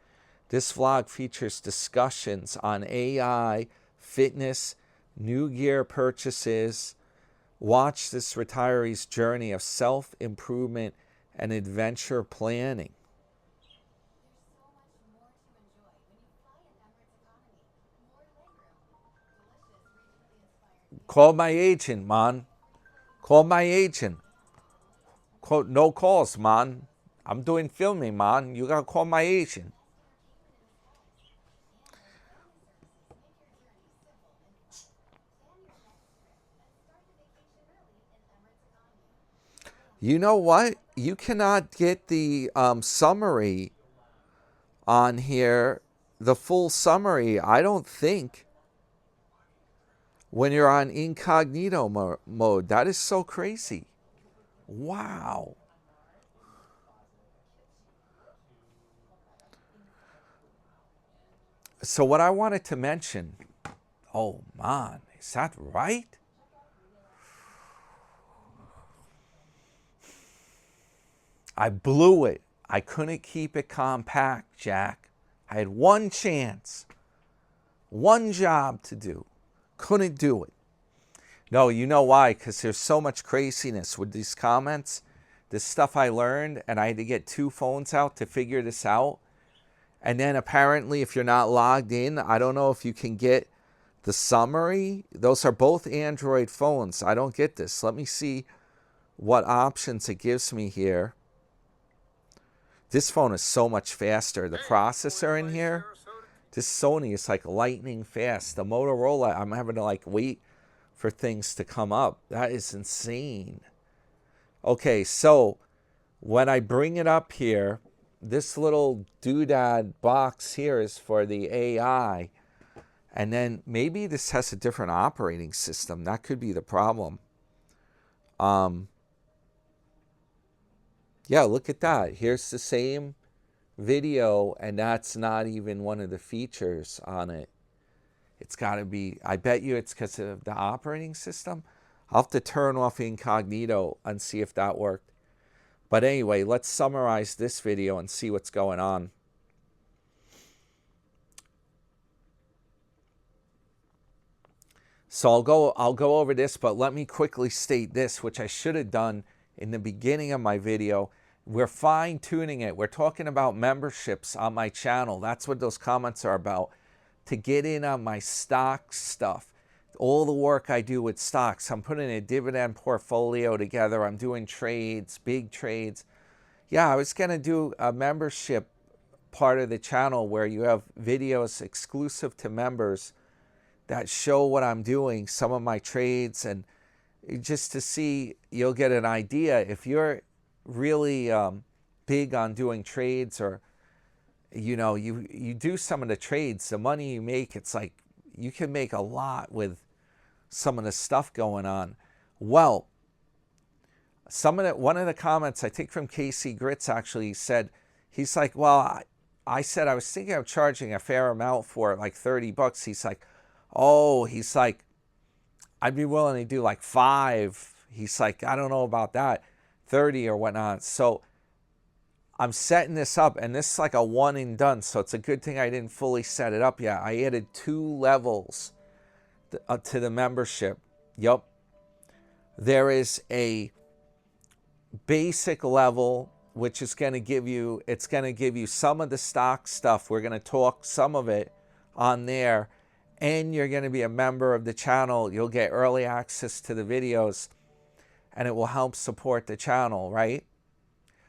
This vlog features discussions on AI, fitness, new gear purchases. Watch this retiree's journey of self-improvement and adventure planning. Call my agent, man. Call my agent. No calls, man. I'm doing filming, man. You gotta call my agent. You know what? You cannot get the summary on here, the full summary, I don't think. when you're on incognito mode. That is so crazy. Wow. So what I wanted to mention, oh man, is that right? I blew it. I couldn't keep it compact, Jack. I had one chance, one job to do. Couldn't do it. No, you know why? Because there's so much craziness with these comments. This stuff I learned, and I had to get 2 phones out to figure this out. And then apparently, if you're not logged in, I don't know if you can get the summary. Those are both Android phones. I don't get this. Let me see what options it gives me here. This phone is so much faster. The processor in here, this Sony is like lightning fast. The Motorola, I'm having to like wait for things to come up. That is insane. Okay, so when I bring it up here, this little doodad box here is for the AI. And then maybe this has a different operating system. That could be the problem. Yeah, look at that. Here's the same video, and that's not even one of the features on it. It's got to be, I bet you it's because of the operating system. I'll have to turn off incognito and see if that worked. But anyway, let's summarize this video and see what's going on. So I'll go over this, but let me quickly state this, which I should have done in the beginning of my video. We're fine-tuning it. We're talking about memberships on my channel. That's what those comments are about. To get in on my stock stuff. All the work I do with stocks. I'm putting a dividend portfolio together. I'm doing trades, big trades. Yeah, I was going to do a membership part of the channel where you have videos exclusive to members that show what I'm doing, some of my trades, and just to see, you'll get an idea. If you're really big on doing trades, or you know, you do some of the trades, the money you make, it's like you can make a lot with some of the stuff going on. Well, one of the comments, I think from Casey Grits, actually said, he's like, well, I said I was thinking of charging a fair amount for it, like $30. He's like, oh, he's like, I'd be willing to do like 5. He's like, I don't know about that, 30 or whatnot. So I'm setting this up, and this is like a one and done. So it's a good thing I didn't fully set it up yet. I added 2 levels to the membership. Yup. There is a basic level, which is going to give you, it's going to give you some of the stock stuff. We're going to talk some of it on there. And you're going to be a member of the channel. You'll get early access to the videos, and it will help support the channel, right?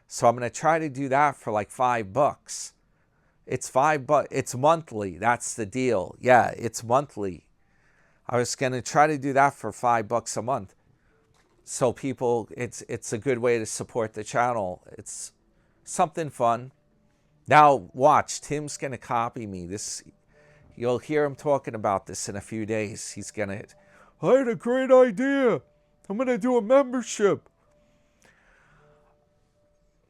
So I'm going to try to do that for like $5. It's $5. It's monthly. That's the deal. Yeah, it's monthly. I was going to try to do that for $5 a month. So people, it's a good way to support the channel. It's something fun. Now watch, Tim's going to copy me. You'll hear him talking about this in a few days. He's going to, I had a great idea. I'm going to do a membership.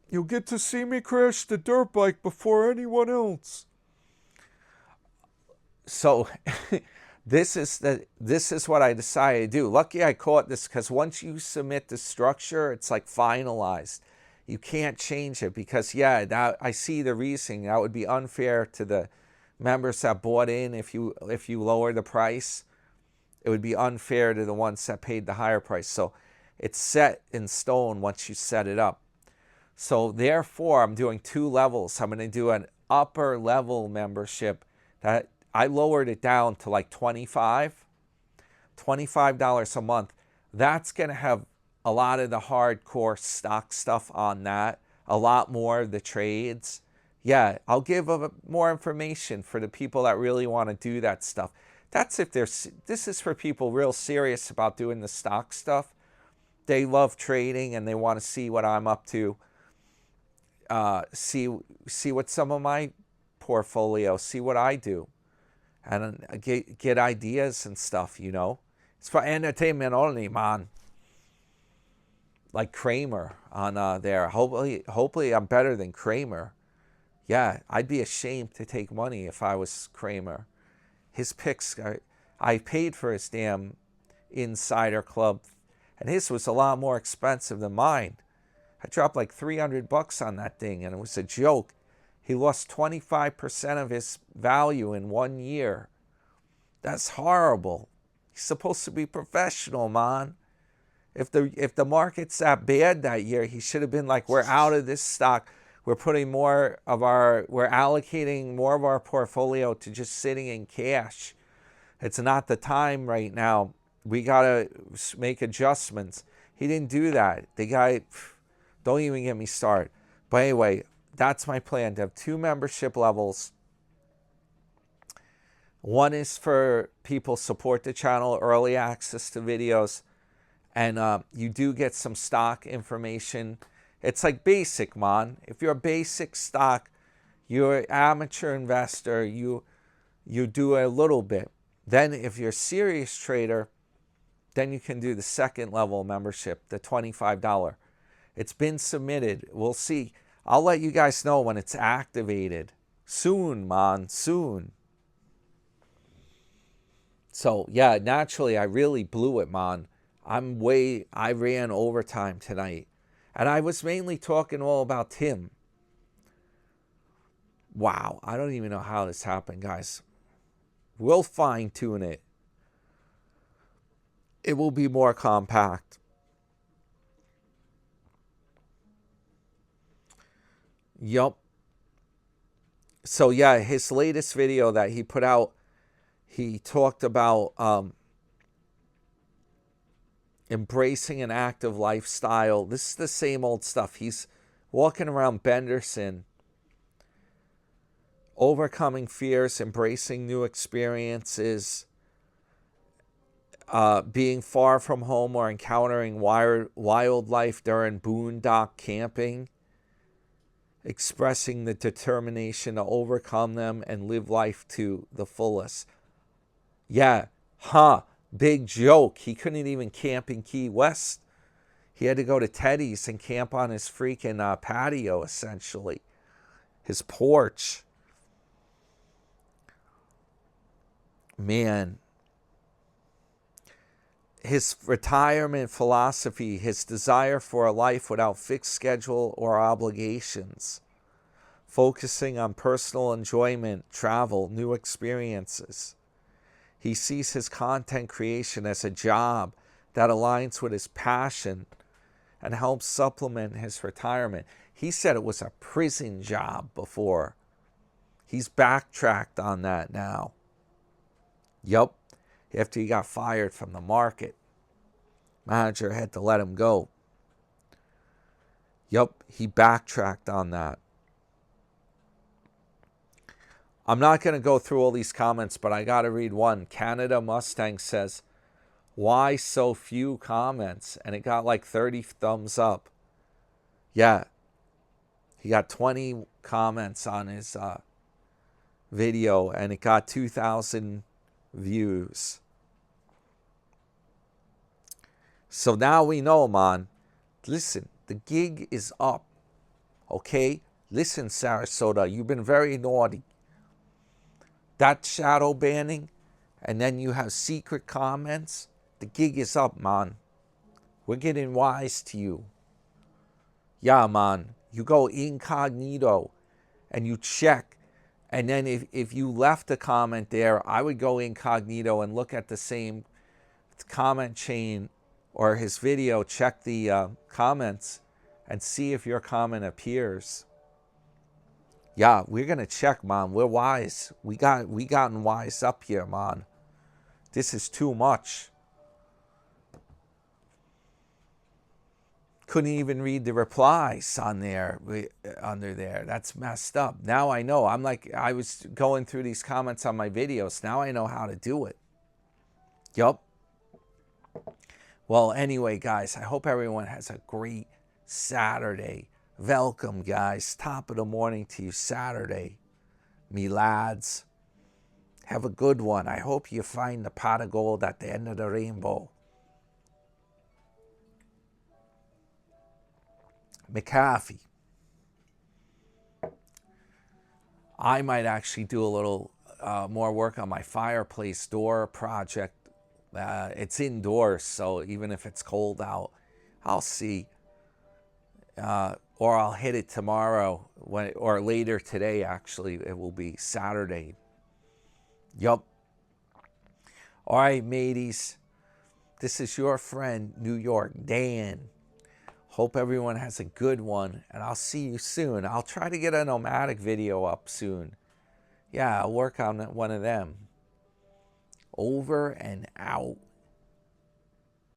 You'll get to see me crash the dirt bike before anyone else. So this is what I decided to do. Lucky I caught this, because once you submit the structure, it's like finalized. You can't change it, because yeah, that, I see the reasoning. That would be unfair to the members that bought in. If you lower the price, it would be unfair to the ones that paid the higher price. So it's set in stone once you set it up. So therefore, I'm doing 2 levels. I'm going to do an upper level membership that I lowered it down to like $25 a month. That's going to have a lot of the hardcore stock stuff on that, a lot more of the trades. Yeah, I'll give more information for the people that really want to do that stuff. That's if this is for people real serious about doing the stock stuff. They love trading and they want to see what I'm up to. See what some of my portfolio, see what I do, and get ideas and stuff, you know. It's for entertainment only, man. Like Kramer on there. Hopefully I'm better than Kramer. Yeah, I'd be ashamed to take money if I was Kramer. His picks, I paid for his damn Insider Club, and his was a lot more expensive than mine. I dropped like $300 on that thing, and it was a joke. He lost 25% of his value in 1 year. That's horrible. He's supposed to be professional, man. If the market's that bad that year, he should have been like, we're out of this stock. We're allocating more of our portfolio to just sitting in cash. It's not the time right now. We got to make adjustments. He didn't do that. The guy, don't even get me started. But anyway, that's my plan, to have 2 membership levels. One is for people support the channel, early access to videos. And you do get some stock information. It's like basic, man. If you're a basic stock, you're an amateur investor, you do a little bit. Then if you're a serious trader, then you can do the second level membership, the $25. It's been submitted. We'll see. I'll let you guys know when it's activated. Soon, man, soon. So, yeah, naturally, I really blew it, man. I ran overtime tonight. And I was mainly talking all about Tim. Wow, I don't even know how this happened, guys. We'll fine-tune it. It will be more compact. Yup. So, yeah, his latest video that he put out, he talked about embracing an active lifestyle. This is the same old stuff. He's walking around Benderson, overcoming fears, embracing new experiences, being far from home or encountering wildlife during boondock camping, expressing the determination to overcome them and live life to the fullest. Yeah, big joke. He couldn't even camp in Key West. He had to go to Teddy's and camp on his freaking patio, essentially. His porch. Man. His retirement philosophy, his desire for a life without fixed schedule or obligations. Focusing on personal enjoyment, travel, new experiences. He sees his content creation as a job that aligns with his passion and helps supplement his retirement. He said it was a prison job before. He's backtracked on that now. Yup, after he got fired from the market. Manager had to let him go. Yup, he backtracked on that. I'm not going to go through all these comments, but I got to read one. Canada Mustang says, why so few comments? And it got like 30 thumbs up. Yeah. He got 20 comments on his video, and it got 2,000 views. So now we know, man. Listen, the gig is up. Okay? Listen, Sarasota, you've been very naughty. That shadow banning, and then you have secret comments. The gig is up, man. We're getting wise to you. Yeah, man. You go incognito and you check. And then if you left a comment there, I would go incognito and look at the same comment chain or his video, check the comments and see if your comment appears. Yeah, we're going to check, man. We're wise. We gotten wise up here, man. This is too much. Couldn't even read the replies on there, under there. That's messed up. Now I know. I was going through these comments on my videos. Now I know how to do it. Yup. Well, anyway, guys, I hope everyone has a great Saturday. Welcome, guys. Top of the morning to you, Saturday. Me lads. Have a good one. I hope you find the pot of gold at the end of the rainbow. McAfee. I might actually do a little more work on my fireplace door project. It's indoors, so even if it's cold out, I'll see. Or I'll hit it tomorrow, or later today, actually. It will be Saturday. Yup. All right, mateys. This is your friend, New York Dan. Hope everyone has a good one, and I'll see you soon. I'll try to get a nomadic video up soon. Yeah, I'll work on one of them. Over and out.